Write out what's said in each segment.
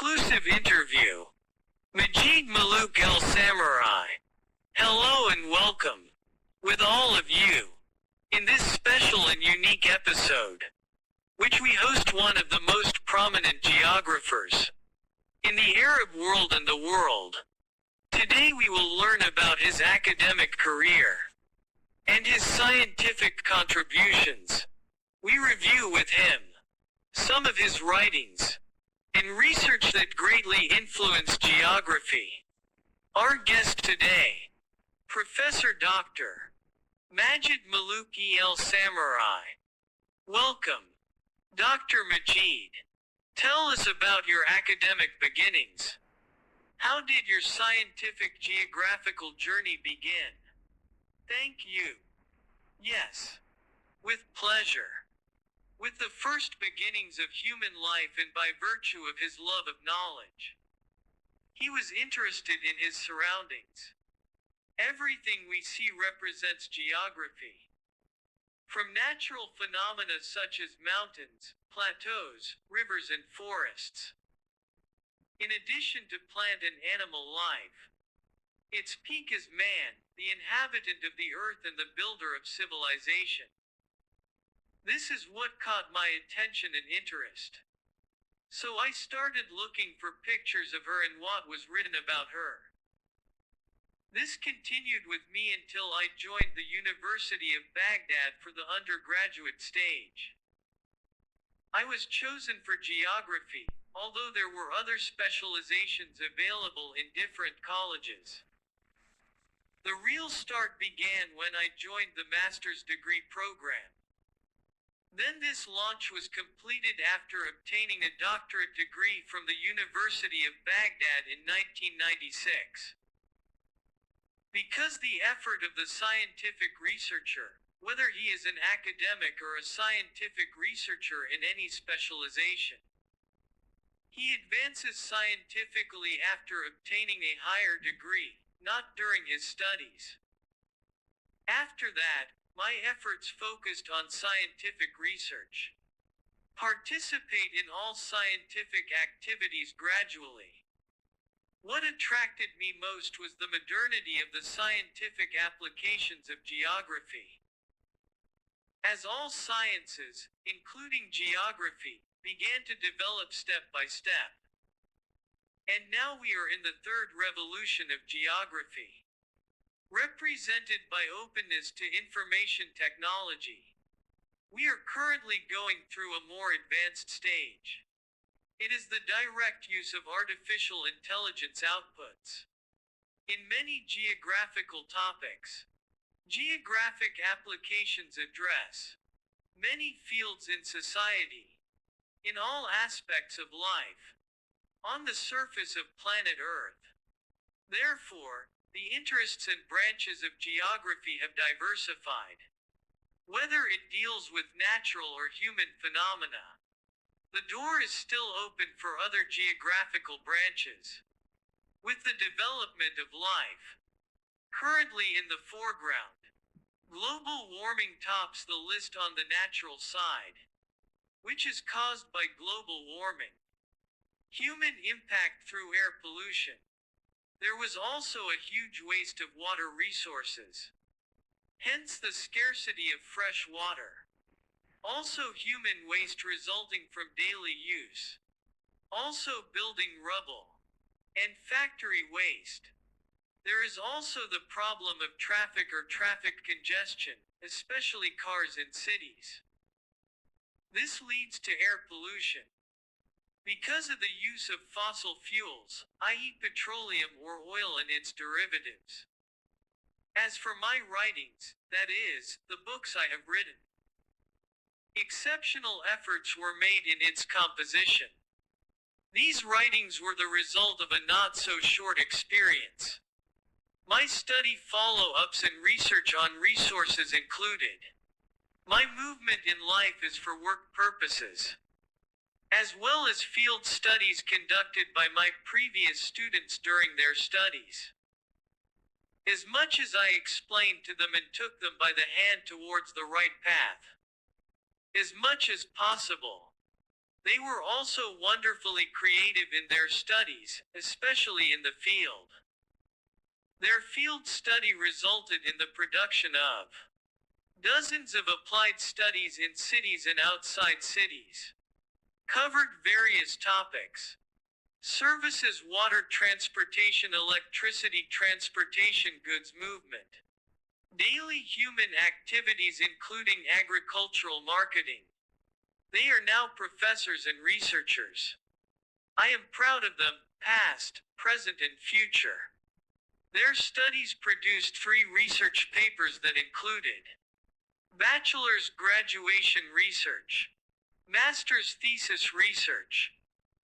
Exclusive interview. Mjeed Malok Alsamarrai. Hello and welcome, with all of you, in this special and unique episode, which we host one of the most prominent geographers in the Arab world and the world. Today we will learn about his academic career and his scientific contributions. We review with him some of his writings and research that greatly influenced geography. Our guest today, Professor Dr. Mjeed Malok Alsamarrai. Welcome, Dr. Mjeed. Tell us about your academic beginnings. How did your scientific geographical journey begin? Thank you. Yes. With pleasure. With the first beginnings of human life and by virtue of his love of knowledge, he was interested in his surroundings. Everything we see represents geography. From natural phenomena such as mountains, plateaus, rivers and forests. In addition to plant and animal life, its peak is man, the inhabitant of the earth and the builder of civilization. This is what caught my attention and interest. So I started looking for pictures of her and what was written about her. This continued with me until I joined the University of Baghdad for the undergraduate stage. I was chosen for geography, although there were other specializations available in different colleges. The real start began when I joined the master's degree program. Then this launch was completed after obtaining a doctorate degree from the University of Baghdad in 1996. Because the effort of the scientific researcher, whether he is an academic or a scientific researcher in any specialization, he advances scientifically after obtaining a higher degree, not during his studies. After that, my efforts focused on scientific research. Participate in all scientific activities gradually. What attracted me most was the modernity of the scientific applications of geography. As all sciences, including geography, began to develop step by step. And now we are in the third revolution of geography, represented by openness to information technology. We are currently going through a more advanced stage. It is the direct use of artificial intelligence outputs. In many geographical topics, geographic applications address many fields in society, in all aspects of life, on the surface of planet Earth. Therefore, the interests and branches of geography have diversified. Whether it deals with natural or human phenomena, the door is still open for other geographical branches. With the development of life currently in the foreground, global warming tops the list on the natural side, which is caused by global warming. Human impact through air pollution. There was also a huge waste of water resources. Hence the scarcity of fresh water. Also human waste resulting from daily use. Also building rubble. And factory waste. There is also the problem of traffic or traffic congestion, especially cars in cities. This leads to air pollution. Because of the use of fossil fuels, i.e. petroleum or oil and its derivatives. As for my writings, that is, the books I have written, exceptional efforts were made in its composition. These writings were the result of a not-so-short experience. My study follow-ups and research on resources included. My movement in life is for work purposes, as well as field studies conducted by my previous students during their studies. As much as I explained to them and took them by the hand towards the right path, as much as possible, They were also wonderfully creative in their studies, especially in the field. Their field study resulted in the production of dozens of applied studies in cities and outside cities. Covered various topics. Services, water transportation, electricity transportation, goods movement. Daily human activities including agricultural marketing. They are now professors and researchers. I am proud of them, past, present and future. Their studies produced 3 research papers that included bachelor's graduation research, master's thesis research,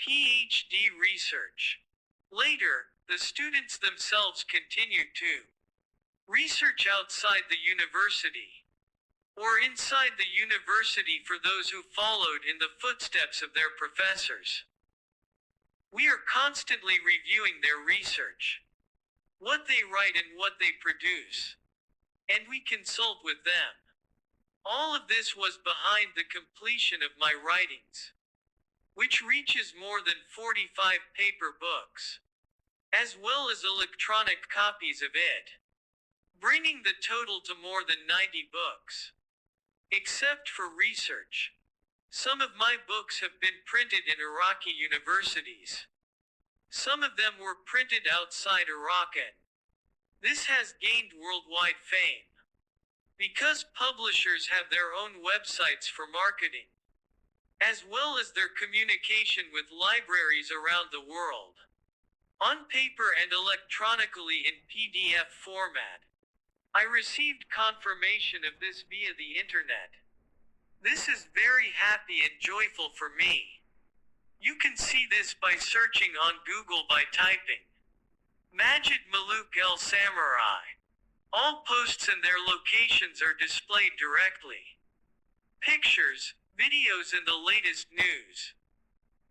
PhD research. Later, the students themselves continued to research outside the university, or inside the university for those who followed in the footsteps of their professors. We are constantly reviewing their research, what they write and what they produce, and we consult with them. All of this was behind the completion of my writings, which reaches more than 45 paper books, as well as electronic copies of it, bringing the total to more than 90 books. Except for research, some of my books have been printed in Iraqi universities. Some of them were printed outside Iraq, and this has gained worldwide fame, because publishers have their own websites for marketing, as well as their communication with libraries around the world, on paper and electronically in PDF format. I received confirmation of this via the internet. This is very happy and joyful for me. You can see this by searching on Google by typing Mjeed Malok Alsamarrai. All posts and their locations are displayed directly. Pictures, videos and the latest news.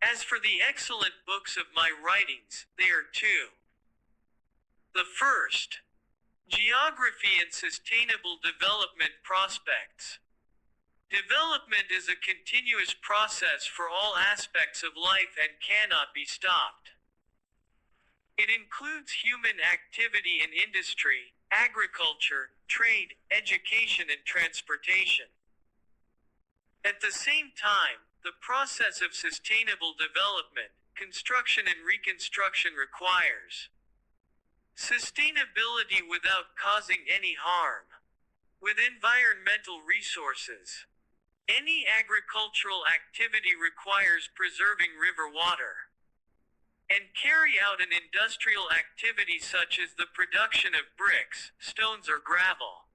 As for the excellent books of my writings, they are 2. The first, Geography and Sustainable Development Prospects. Development is a continuous process for all aspects of life and cannot be stopped. It includes human activity in industry, agriculture, trade, education and transportation. At the same time, the process of sustainable development, construction and reconstruction requires sustainability without causing any harm. With environmental resources, any agricultural activity requires preserving river water, and carry out an industrial activity such as the production of bricks, stones or gravel,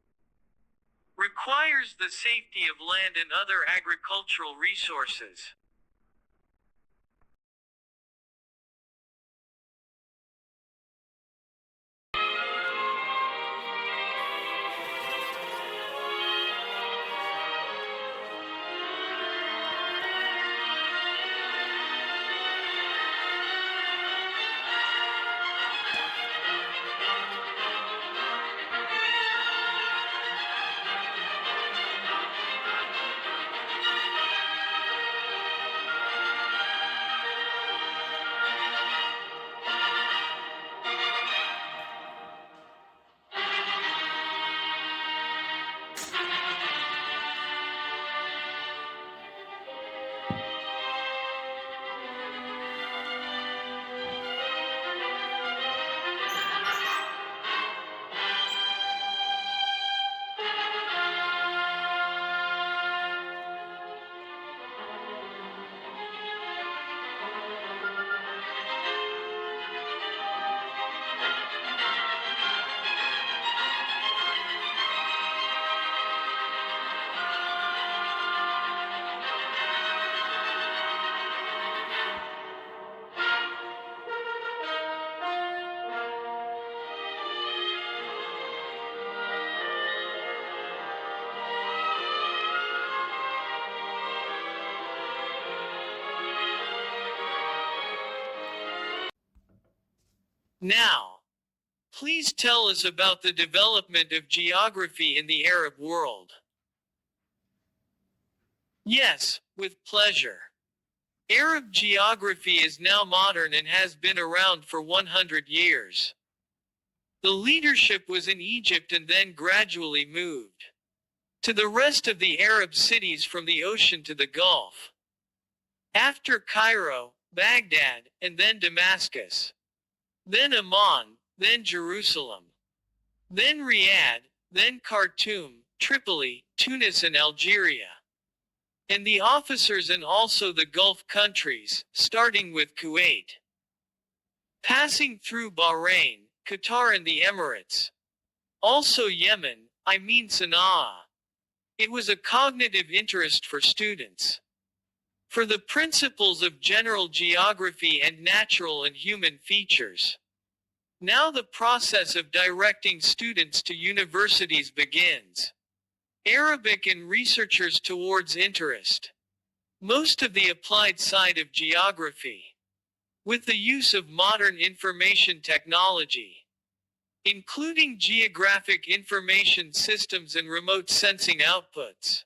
requires the safety of land and other agricultural resources. Now, please tell us about the development of geography in the Arab world. Yes, with pleasure. Arab geography is now modern and has been around for 100 years. The leadership was in Egypt and then gradually moved to the rest of the Arab cities from the ocean to the Gulf. After Cairo, Baghdad, and then Damascus. Then Amman, then Jerusalem. Then Riyadh, then Khartoum, Tripoli, Tunis and Algeria. And the officers and also the Gulf countries, starting with Kuwait. Passing through Bahrain, Qatar and the Emirates. Also Yemen, Sana'a. It was a cognitive interest for students. For the principles of general geography and natural and human features. Now the process of directing students to universities begins. Arabic and researchers towards interest. Most of the applied side of geography. With the use of modern information technology. Including geographic information systems and remote sensing outputs.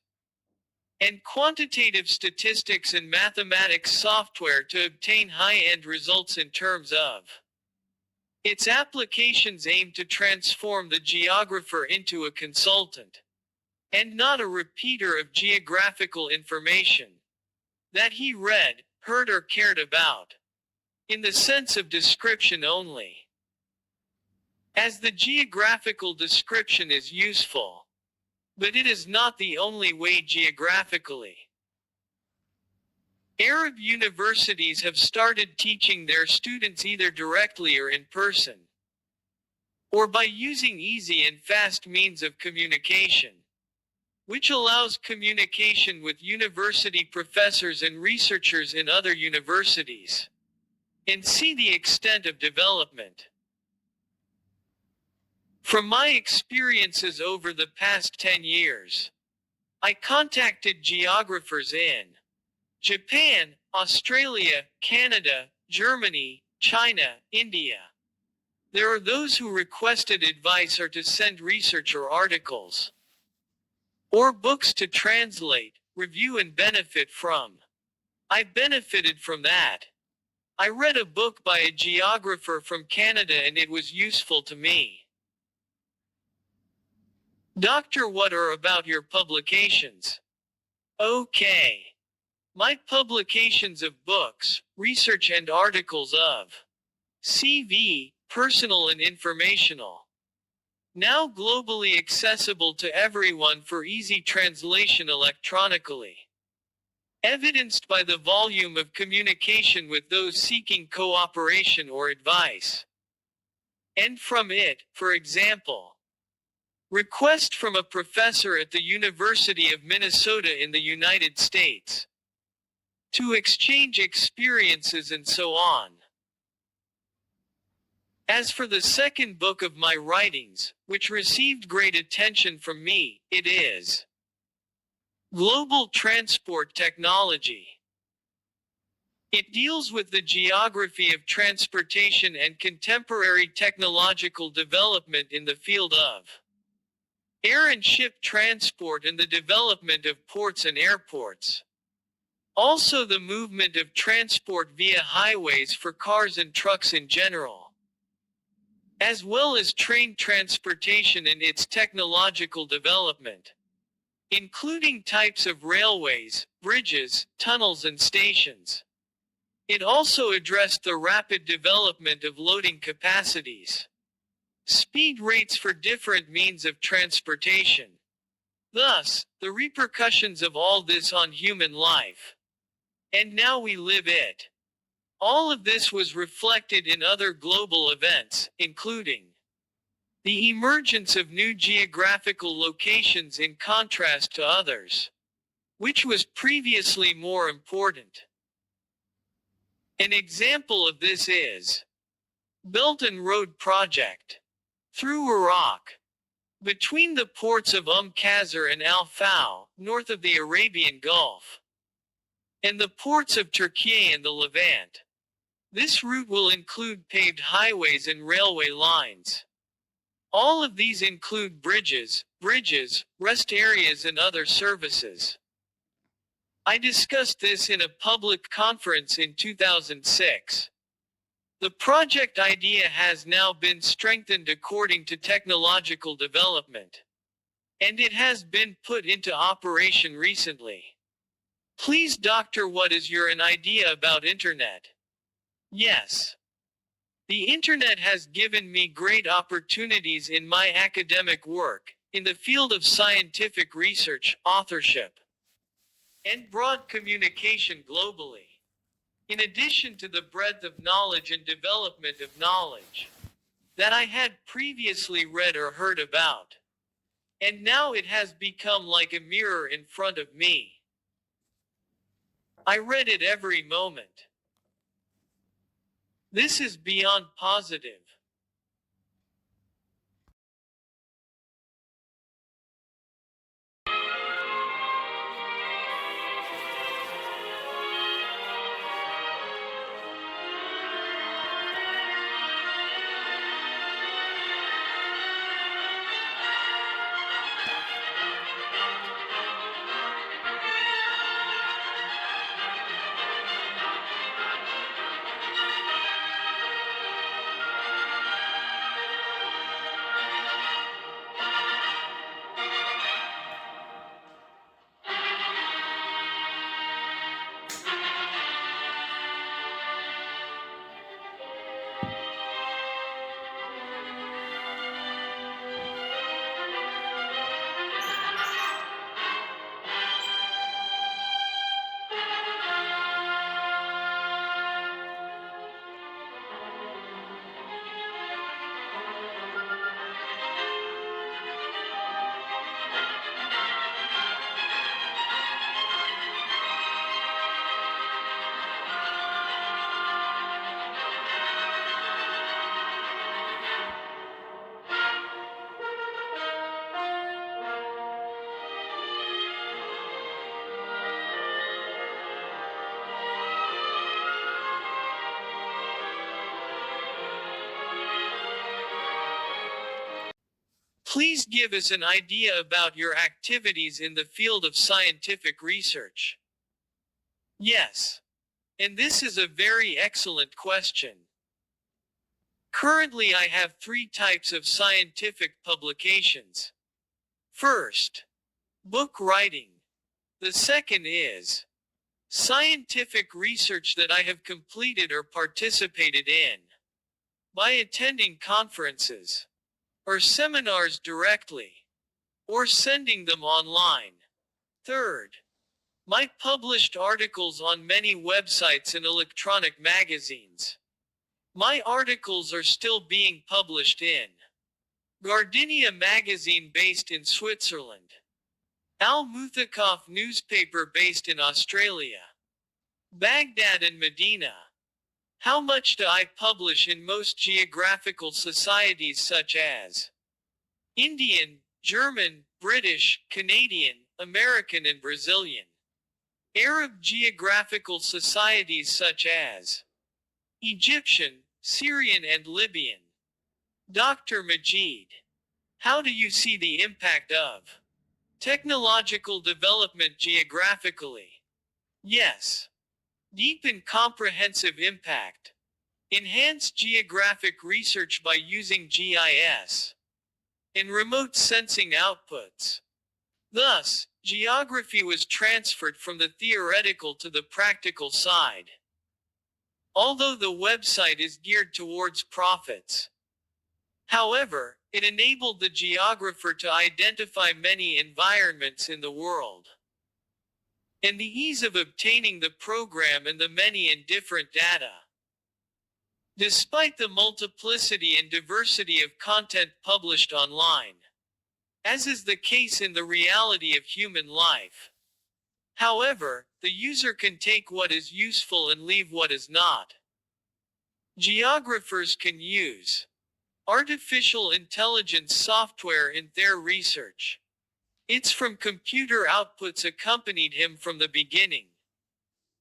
And quantitative statistics and mathematics software to obtain high-end results in terms of its applications aim to transform the geographer into a consultant, and not a repeater of geographical information that he read, heard or cared about, in the sense of description only. As the geographical description is useful, but it is not the only way geographically. Arab universities have started teaching their students either directly or in person, or by using easy and fast means of communication, which allows communication with university professors and researchers in other universities, and see the extent of development. From my experiences over the past 10 years, I contacted geographers in Japan, Australia, Canada, Germany, China, India. There are those who requested advice or to send research or articles, or books to translate, review and benefit from. I benefited from that. I read a book by a geographer from Canada and it was useful to me. Doctor, what are about your publications? Okay. My publications of books, research and articles of CV, personal and informational. Now globally accessible to everyone for easy translation electronically. Evidenced by the volume of communication with those seeking cooperation or advice. And from it, for example, request from a professor at the University of Minnesota in the United States to exchange experiences and so on. As for the second book of my writings, which received great attention from me, it is Global Transport Technology. It deals with the geography of transportation and contemporary technological development in the field of air and ship transport and the development of ports and airports. Also the movement of transport via highways for cars and trucks in general, as well as train transportation and its technological development, including types of railways, bridges, tunnels and stations. It also addressed the rapid development of loading capacities, speed rates for different means of transportation. Thus, the repercussions of all this on human life. And now we live it. All of this was reflected in other global events, including the emergence of new geographical locations in contrast to others, which was previously more important. An example of this is Belt and Road Project through Iraq, between the ports of Qasr and Al-Fau, north of the Arabian Gulf, and the ports of Turkey and the Levant. This route will include paved highways and railway lines. All of these include bridges, rest areas and other services. I discussed this in a public conference in 2006. The project idea has now been strengthened according to technological development, and it has been put into operation recently. Please doctor, what is your an idea about internet? Yes. The internet has given me great opportunities in my academic work, in the field of scientific research, authorship, and broad communication globally. In addition to the breadth of knowledge and development of knowledge that I had previously read or heard about. And now it has become like a mirror in front of me. I read it every moment. This is beyond positive. Please give us an idea about your activities in the field of scientific research. Yes. And this is a very excellent question. Currently, I have three types of scientific publications. First, book writing. The second is scientific research that I have completed or participated in by attending conferences or seminars directly, or sending them online. Third, my published articles on many websites and electronic magazines. My articles are still being published in Gardenia magazine based in Switzerland, Al Muthaqaf newspaper based in Australia, Baghdad and Medina. How much do I publish in most geographical societies such as Indian, German, British, Canadian, American and Brazilian. Arab geographical societies such as Egyptian, Syrian and Libyan. Dr. Mjeed, how do you see the impact of technological development geographically? Yes. Deep and comprehensive impact. Enhance geographic research by using GIS and remote sensing outputs. Thus, geography was transferred from the theoretical to the practical side. Although the website is geared towards profits, however, it enabled the geographer to identify many environments in the world, and the ease of obtaining the program and the many and different data. Despite the multiplicity and diversity of content published online, as is the case in the reality of human life, however, the user can take what is useful and leave what is not. Geographers can use artificial intelligence software in their research. It's from computer outputs accompanied him from the beginning.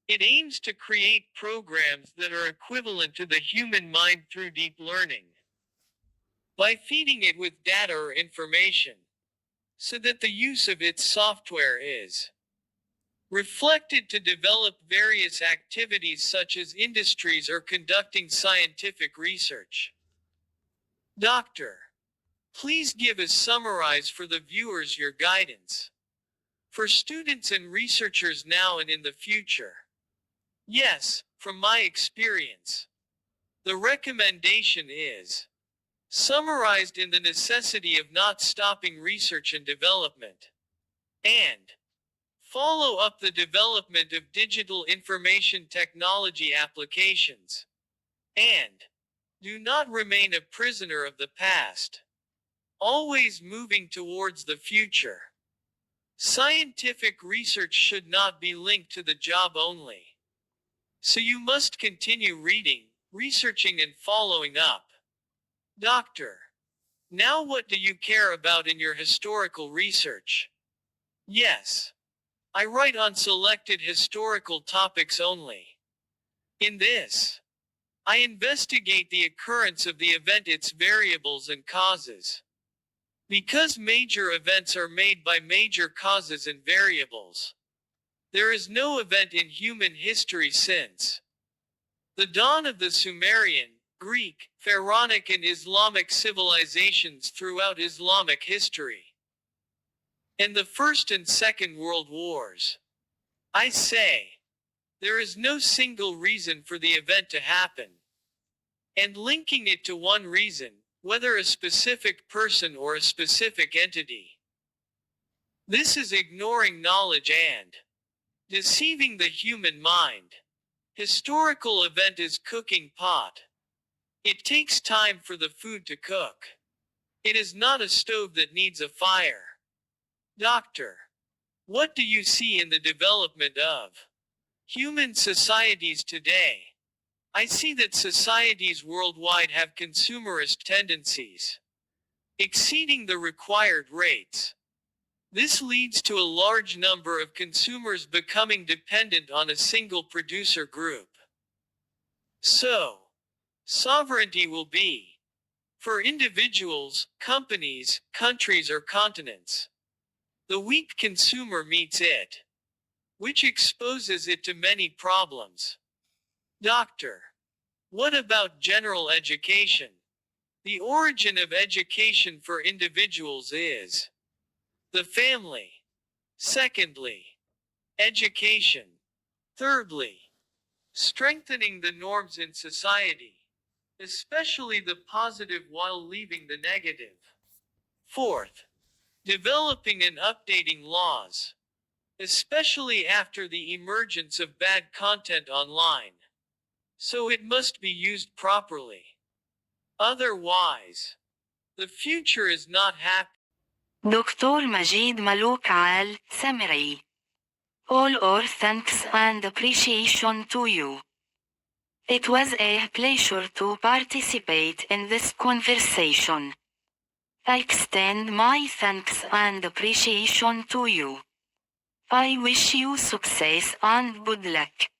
It aims to create programs that are equivalent to the human mind through deep learning, by feeding it with data or information, so that the use of its software is reflected to develop various activities such as industries or conducting scientific research. Doctor, please give a summarize for the viewers your guidance. For students and researchers now and in the future. Yes, from my experience. The recommendation is summarized in the necessity of not stopping research and development, and follow up the development of digital information technology applications, and do not remain a prisoner of the past, always moving towards the future. Scientific research should not be linked to the job only. So you must continue reading, researching and following up. Doctor, now what do you care about in your historical research? Yes. I write on selected historical topics only. In this, I investigate the occurrence of the event, its variables and causes. Because major events are made by major causes and variables, there is no event in human history since the dawn of the Sumerian, Greek, Pharaonic and Islamic civilizations throughout Islamic history, and the First and Second World Wars. I say, there is no single reason for the event to happen, and linking it to one reason, whether a specific person or a specific entity. This is ignoring knowledge and deceiving the human mind. Historical event is cooking pot. It takes time for the food to cook. It is not a stove that needs a fire. Doctor, what do you see in the development of human societies today? I see that societies worldwide have consumerist tendencies, exceeding the required rates. This leads to a large number of consumers becoming dependent on a single producer group. So, sovereignty will be for individuals, companies, countries or continents. The weak consumer meets it, which exposes it to many problems. Doctor, what about general education? The origin of education for individuals is the family. Secondly, education. Thirdly, strengthening the norms in society, especially the positive while leaving the negative. Fourth, developing and updating laws, especially after the emergence of bad content online. So it must be used properly. Otherwise, the future is not happy. Dr. Mjeed Malok Alsamarrai. All our thanks and appreciation to you. It was a pleasure to participate in this conversation. I extend my thanks and appreciation to you. I wish you success and good luck.